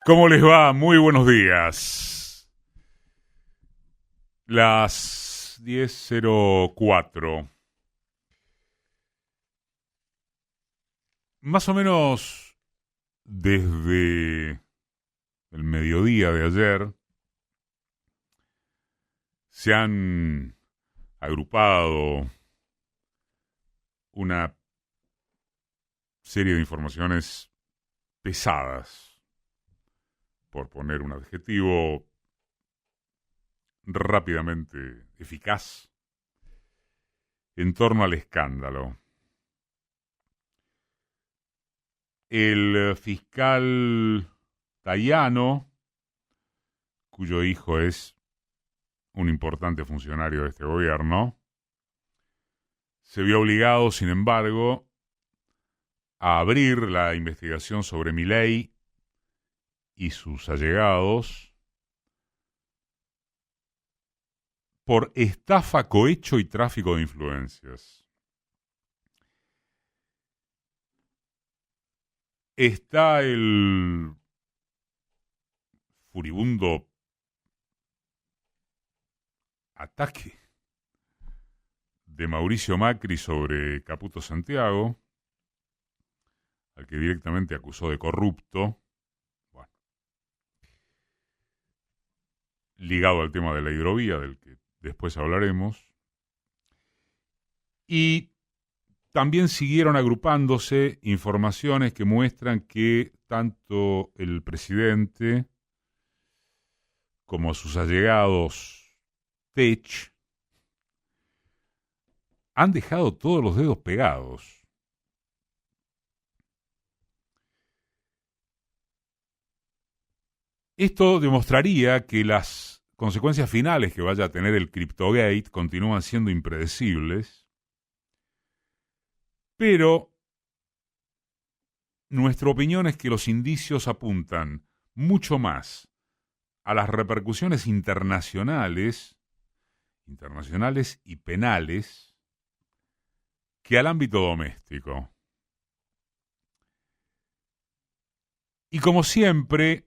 ¿Cómo les va? Muy buenos días. Las 10:04. Más o menos desde el mediodía de ayer se han agrupado una serie de informaciones pesadas, por poner un adjetivo rápidamente eficaz, en torno al escándalo. El fiscal Tayano, cuyo hijo es un importante funcionario de este gobierno, se vio obligado, sin embargo, a abrir la investigación sobre Milei y sus allegados por estafa, cohecho y tráfico de influencias. Está el furibundo ataque de Mauricio Macri sobre Caputo Santiago, al que directamente acusó de corrupto, bueno, ligado al tema de la hidrovía, del que después hablaremos. Y también siguieron agrupándose informaciones que muestran que tanto el presidente como sus allegados Tech han dejado todos los dedos pegados. Esto demostraría que las consecuencias finales que vaya a tener el Cryptogate continúan siendo impredecibles, pero nuestra opinión es que los indicios apuntan mucho más a las repercusiones internacionales y penales que al ámbito doméstico. Y como siempre,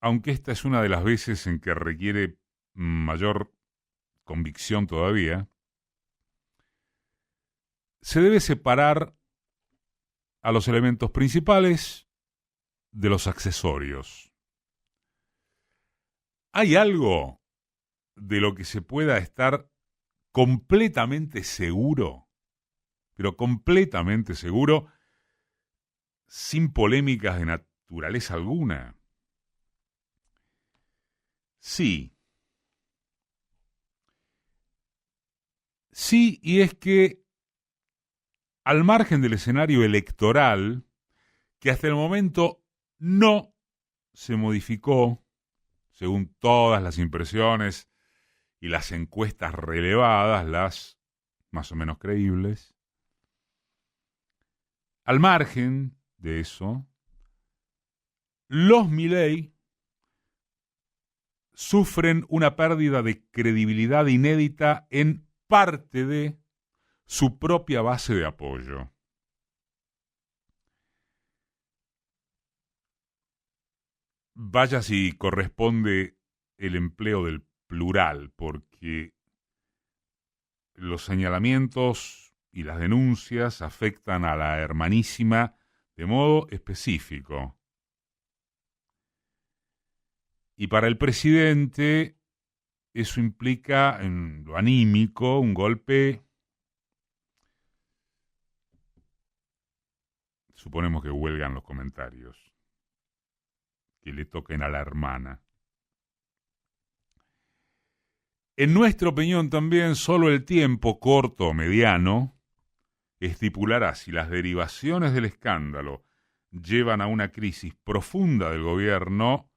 aunque esta es una de las veces en que requiere mayor convicción todavía, se debe separar a los elementos principales de los accesorios. ¿Hay algo de lo que se pueda estar completamente seguro, pero completamente seguro, sin polémicas de naturaleza alguna? Sí. Sí, y es que al margen del escenario electoral, que hasta el momento no se modificó, según todas las impresiones y las encuestas relevadas, las más o menos creíbles, al margen de eso, los Milei sufren una pérdida de credibilidad inédita en parte de su propia base de apoyo. Vaya si corresponde el empleo del plural, porque los señalamientos y las denuncias afectan a la hermanísima de modo específico. Y para el presidente eso implica en lo anímico un golpe, suponemos que huelgan los comentarios, que le toquen a la hermana. En nuestra opinión también solo el tiempo corto o mediano estipulará si las derivaciones del escándalo llevan a una crisis profunda del gobierno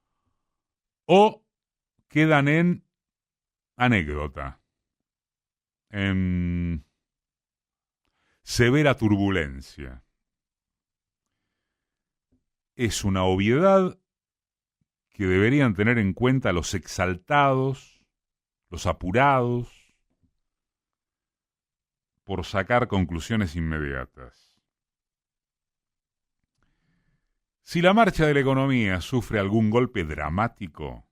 o quedan en anécdota, en severa turbulencia. Es una obviedad que deberían tener en cuenta los exaltados, los apurados, por sacar conclusiones inmediatas. Si la marcha de la economía sufre algún golpe dramático,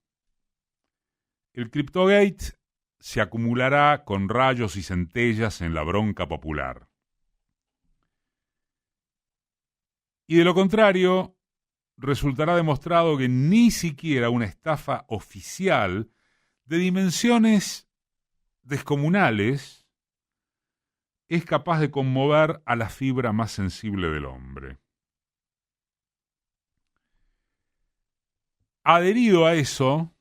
el Cryptogate se acumulará con rayos y centellas en la bronca popular. Y de lo contrario, resultará demostrado que ni siquiera una estafa oficial de dimensiones descomunales es capaz de conmover a la fibra más sensible del hombre. Adherido a eso,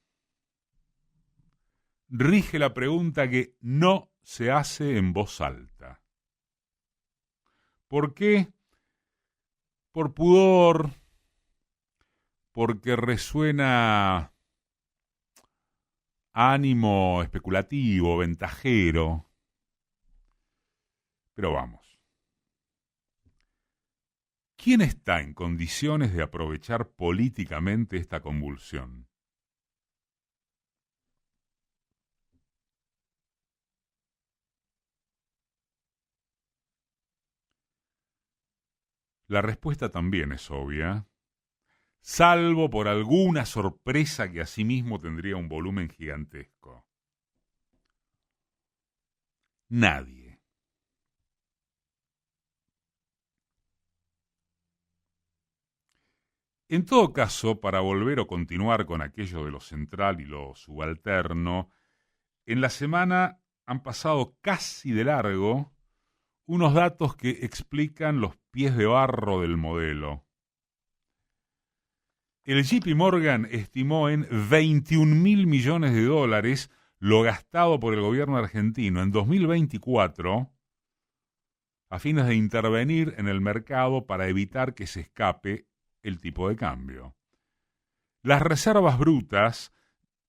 rige la pregunta que no se hace en voz alta. ¿Por qué? Por pudor, porque resuena ánimo especulativo, ventajero. Pero vamos. ¿Quién está en condiciones de aprovechar políticamente esta convulsión? La respuesta también es obvia, salvo por alguna sorpresa que asimismo tendría un volumen gigantesco. Nadie. En todo caso, para volver o continuar con aquello de lo central y lo subalterno, en la semana han pasado casi de largo unos datos que explican los pies de barro del modelo. El JP Morgan estimó en 21.000 millones de dólares lo gastado por el gobierno argentino en 2024 a fines de intervenir en el mercado para evitar que se escape el tipo de cambio. Las reservas brutas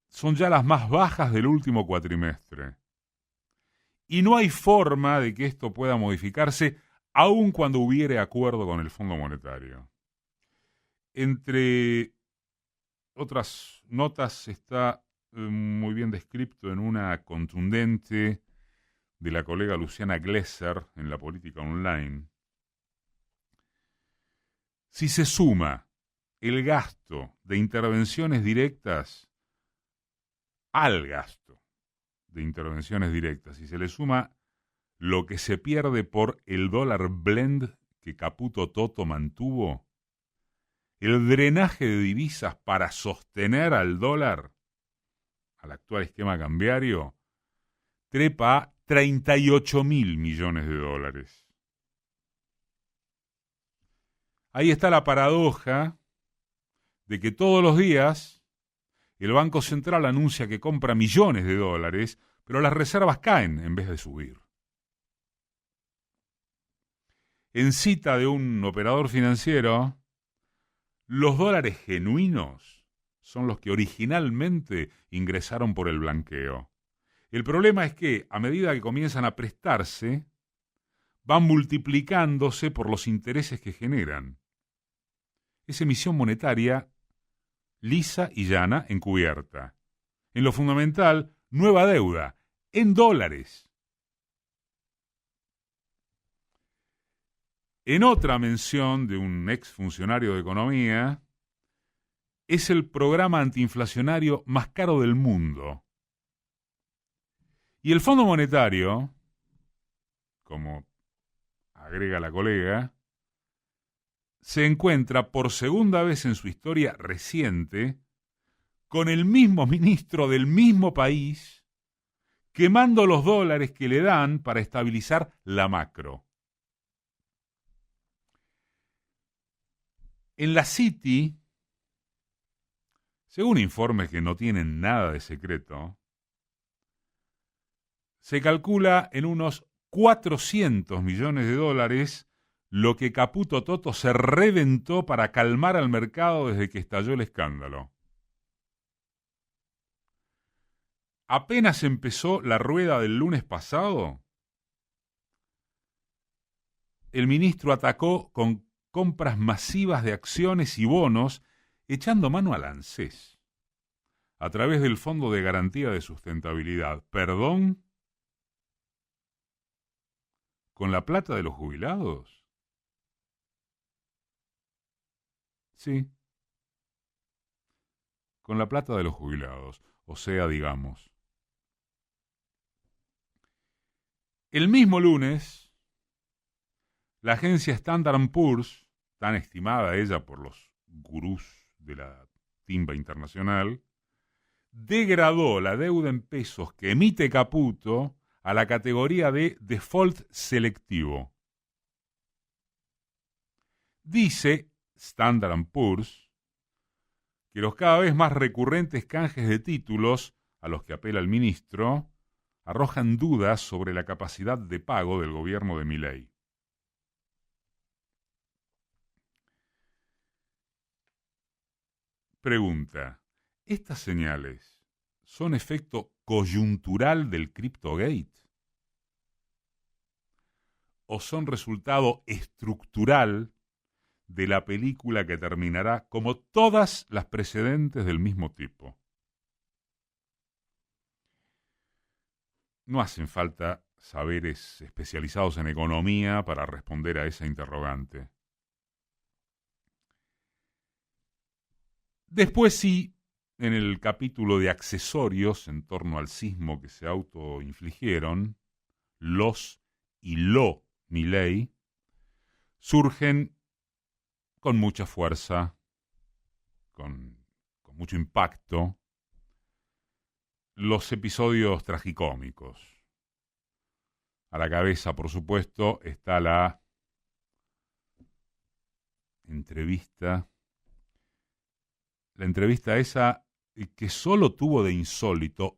son ya las más bajas del último cuatrimestre. Y no hay forma de que esto pueda modificarse aun cuando hubiere acuerdo con el Fondo Monetario. Entre otras notas está muy bien descrito en una contundente de la colega Luciana Glesser en La Política Online. Si se suma el gasto de intervenciones directas al gasto de intervenciones directas, si se le suma lo que se pierde por el dólar blend que Caputo Toto mantuvo, el drenaje de divisas para sostener al dólar, al actual esquema cambiario, trepa a 38.000 millones de dólares. Ahí está la paradoja de que todos los días el Banco Central anuncia que compra millones de dólares, pero las reservas caen en vez de subir. En cita de un operador financiero, los dólares genuinos son los que originalmente ingresaron por el blanqueo. El problema es que, a medida que comienzan a prestarse, van multiplicándose por los intereses que generan. Es emisión monetaria lisa y llana, encubierta. En lo fundamental, nueva deuda, en dólares. En otra mención de un exfuncionario de Economía, es el programa antiinflacionario más caro del mundo. Y el Fondo Monetario, como agrega la colega, se encuentra por segunda vez en su historia reciente con el mismo ministro del mismo país quemando los dólares que le dan para estabilizar la macro. En la City, según informes que no tienen nada de secreto, se calcula en unos 400 millones de dólares lo que Caputo Toto se reventó para calmar al mercado desde que estalló el escándalo. Apenas empezó la rueda del lunes pasado, el ministro atacó con compras masivas de acciones y bonos, echando mano al ANSES, a través del Fondo de Garantía de Sustentabilidad. ¿Perdón? ¿Con la plata de los jubilados? Sí, con la plata de los jubilados. O sea, digamos, el mismo lunes, la agencia Standard Poor's, tan estimada ella por los gurús de la timba internacional, degradó la deuda en pesos que emite Caputo a la categoría de default selectivo. Dice Standard Poor's que los cada vez más recurrentes canjes de títulos a los que apela el ministro arrojan dudas sobre la capacidad de pago del gobierno de Milei. Pregunta: ¿estas señales son efecto coyuntural del CryptoGate? ¿O son resultado estructural de la película que terminará como todas las precedentes del mismo tipo? No hacen falta saberes especializados en economía para responder a esa interrogante. Después sí, en el capítulo de accesorios en torno al sismo que se autoinfligieron, los y lo Milei surgen con mucha fuerza, con mucho impacto, los episodios tragicómicos. A la cabeza, por supuesto, está la entrevista esa que solo tuvo de insólito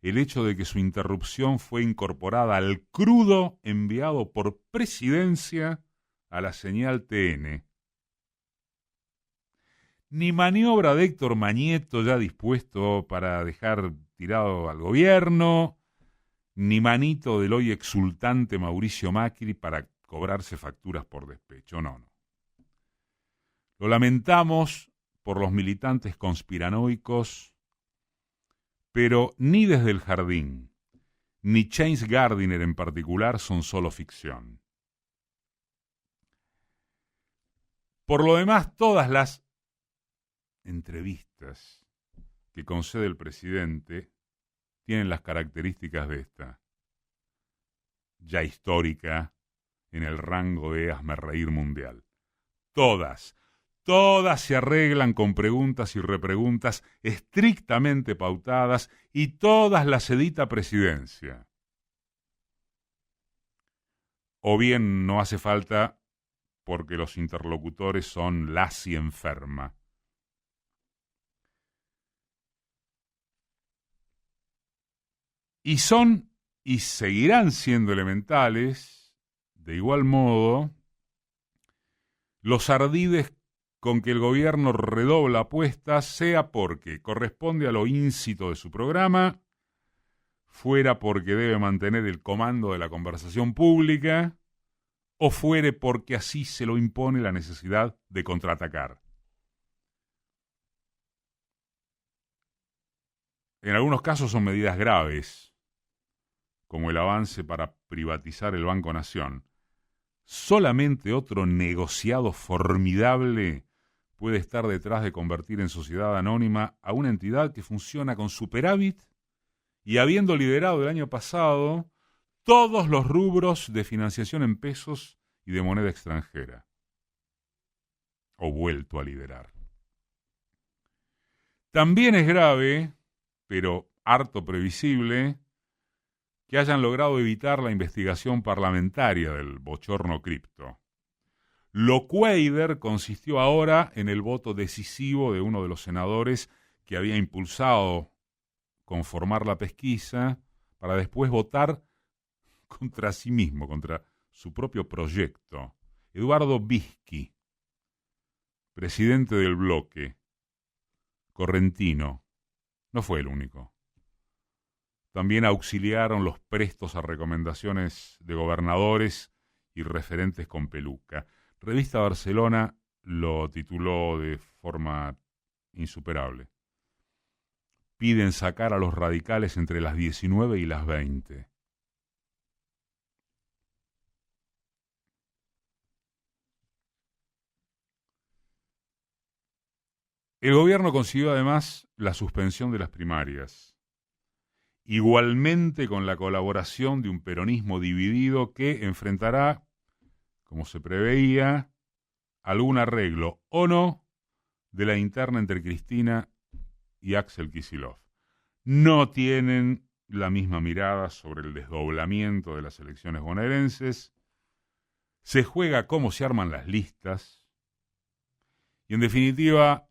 el hecho de que su interrupción fue incorporada al crudo enviado por Presidencia a la señal TN. Ni maniobra de Héctor Mañeto ya dispuesto para dejar tirado al gobierno, ni manito del hoy exultante Mauricio Macri para cobrarse facturas por despecho, no. Lo lamentamos por los militantes conspiranoicos, pero ni Desde el Jardín, ni James Gardiner en particular son solo ficción. Por lo demás, todas las entrevistas que concede el presidente tienen las características de esta, ya histórica en el rango de hazmerreír mundial. Todas se arreglan con preguntas y repreguntas estrictamente pautadas y todas las edita Presidencia. O bien no hace falta porque los interlocutores son Lassi enferma. Y son y seguirán siendo elementales, de igual modo, los ardides con que el gobierno redobla apuestas, sea porque corresponde a lo íncito de su programa, fuera porque debe mantener el comando de la conversación pública, o fuere porque así se lo impone la necesidad de contraatacar. En algunos casos son medidas graves, como el avance para privatizar el Banco Nación. Solamente otro negociado formidable puede estar detrás de convertir en sociedad anónima a una entidad que funciona con superávit y habiendo liderado el año pasado todos los rubros de financiación en pesos y de moneda extranjera. O vuelto a liderar. También es grave, pero harto previsible, que hayan logrado evitar la investigación parlamentaria del bochorno cripto. Lo cueider consistió ahora en el voto decisivo de uno de los senadores que había impulsado conformar la pesquisa para después votar contra sí mismo, contra su propio proyecto. Eduardo Bischi, presidente del bloque, correntino, no fue el único. También auxiliaron los prestos a recomendaciones de gobernadores y referentes con peluca. Revista Barcelona lo tituló de forma insuperable. Piden sacar a los radicales entre las 19 y las 20. El gobierno consiguió además la suspensión de las primarias, igualmente con la colaboración de un peronismo dividido que enfrentará, como se preveía, algún arreglo o no de la interna entre Cristina y Axel Kicillof. No tienen la misma mirada sobre el desdoblamiento de las elecciones bonaerenses, se juega cómo se arman las listas y en definitiva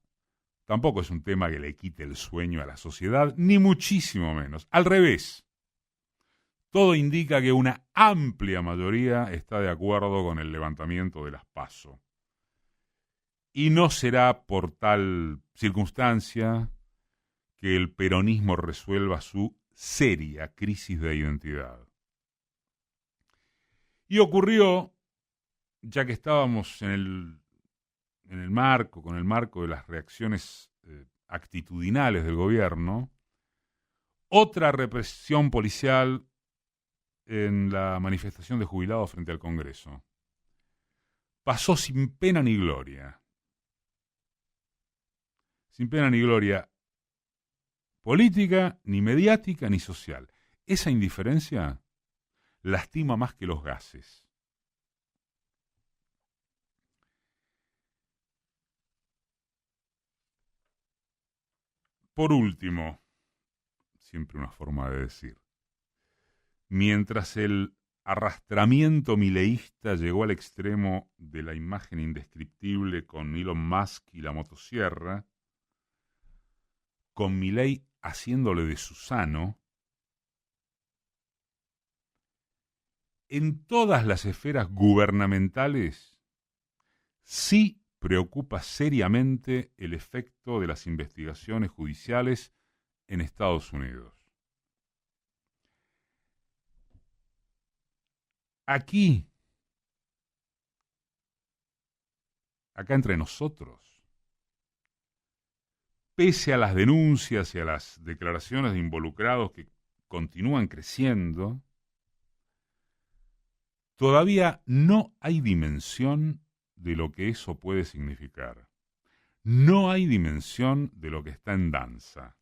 tampoco es un tema que le quite el sueño a la sociedad, ni muchísimo menos. Al revés, todo indica que una amplia mayoría está de acuerdo con el levantamiento de las PASO. Y no será por tal circunstancia que el peronismo resuelva su seria crisis de identidad. Y ocurrió, ya que estábamos con el marco de las reacciones actitudinales del gobierno, otra represión policial en la manifestación de jubilados frente al Congreso. Pasó sin pena ni gloria. Sin pena ni gloria política, ni mediática, ni social. Esa indiferencia lastima más que los gases. Por último, siempre una forma de decir, mientras el arrastramiento mileísta llegó al extremo de la imagen indescriptible con Elon Musk y la motosierra, con Milei haciéndole de Susano, en todas las esferas gubernamentales sí preocupa seriamente el efecto de las investigaciones judiciales en Estados Unidos. Acá entre nosotros, pese a las denuncias y a las declaraciones de involucrados que continúan creciendo, todavía no hay dimensión de lo que eso puede significar. No hay dimensión de lo que está en danza.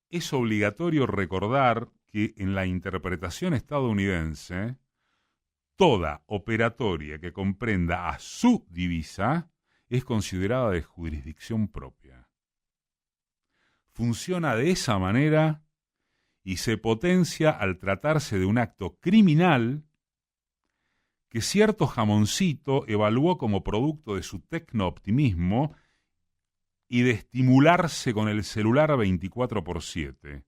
Es obligatorio recordar que en la interpretación estadounidense, toda operatoria que comprenda a su divisa es considerada de jurisdicción propia. Funciona de esa manera y se potencia al tratarse de un acto criminal que cierto jamoncito evaluó como producto de su tecno-optimismo y de estimularse con el celular 24/7.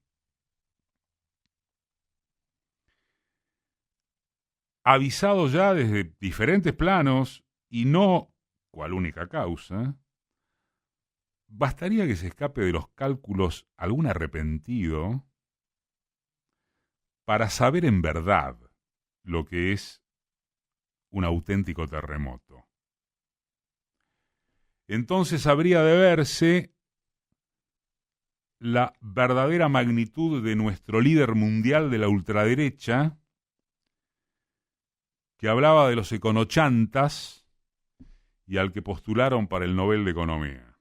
Avisado ya desde diferentes planos y no cual única causa, bastaría que se escape de los cálculos algún arrepentido para saber en verdad lo que es un auténtico terremoto. Entonces habría de verse la verdadera magnitud de nuestro líder mundial de la ultraderecha, que hablaba de los econochantas y al que postularon para el Nobel de Economía.